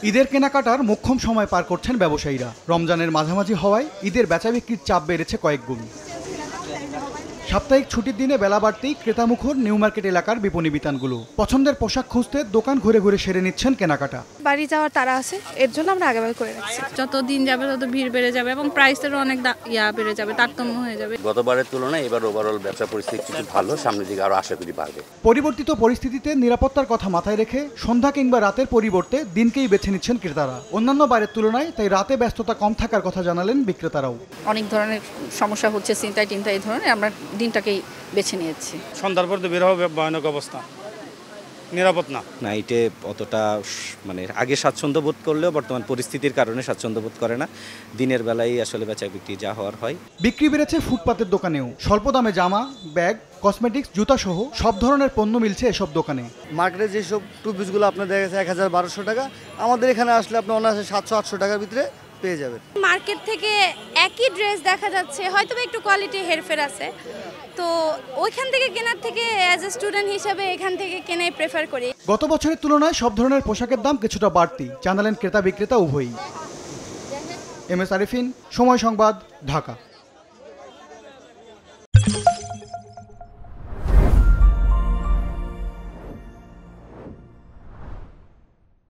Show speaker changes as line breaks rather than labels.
ঈদের কেনাকাটার মোক্ষম সময় পার করছেন ব্যবসায়ীরা। রমজানের মাঝামাঝি হওয়ায় ঈদের বেচাবিক্রির চাপ বেড়েছে কয়েক গুণ। সাপ্তাহিক ছুটির দিনে বেলা বাড়তেই ক্রেতামুখর নিউ মার্কেট এলাকার বিপণী বিতানগুলো। পছন্দের পোশাক খুঁজতে দোকান ঘুরে ঘুরে সেরে নিচ্ছেন কেনাকাটা।
বাড়ি যাওয়ার তাড়া আছে, এর জন্য আমরা আগেভাগে করে রাখছি।
যত দিন যাবে তত ভিড় বেড়ে যাবে এবং প্রাইসেরও অনেক বেড়ে যাবে, তারতম্য হয়ে যাবে।
গতবারের তুলনায় এবার ওভারঅল ব্যবসা পরিস্থিতি কিছু ভালো, সামনের দিকে আরো আশা করি বাড়বে।
পরিবর্তিত পরিস্থিতিতে নিরাপত্তার কথা মাথায় রেখে সন্ধ্যা কিংবা রাতের পরিবর্তে দিনকেই বেছে নিচ্ছেন ক্রেতারা। অন্যান্য বারের তুলনায় তাই রাতে ব্যস্ততা কম থাকার কথা জানালেন বিক্রেতারাও।
অনেক ধরনের সমস্যা হচ্ছে, চিন্তায় এই ধরনের, আমরা দিনটাকেই বেছে নিয়েছি।
সন্ধ্যার পর তো বের হবে ভয়ানক অবস্থা, নিরাপদ না।
নাইটে অতটা আগে স্বাচ্ছন্দ্য বোধ করলেও বর্তমান পরিস্থিতির কারণে স্বাচ্ছন্দ্য বোধ করে না। দিনের বেলায় আসলে বেচা বিক্রি যা হওয়ার হয়। বিক্রি
বেড়েছে ফুটপাতের দোকানেও। স্বল্প দামে জামা, ব্যাগ, কসমেটিক্স, জুতা সহ সব ধরনের পণ্য মিলছে এসব দোকানে।
মার্কেটে যেসব টু পিসগুলো আপনার দেখা গেছে ১,০০০-১,২০০ টাকা, আমাদের এখানে আসলে আপনি অনায়াসে ৭০০-৮০০ টাকার ভিতরে পেয়ে যাবেন।
মার্কেট থেকে একই ড্রেস দেখা যাচ্ছে, হয়তো একটু কোয়ালিটি হেরফের আছে, তো ওইখান থেকে কেনার থেকে অ্যাজ এ স্টুডেন্ট হিসেবে এখান থেকে কেনাই প্রেফার করি।
গত বছরের তুলনায় সব ধরনের পোশাকের দাম কিছুটা বাড়তি জানালেন ক্রেতা বিক্রেতা উভয়ই। এম এস আরিফিন, সময় সংবাদ, ঢাকা।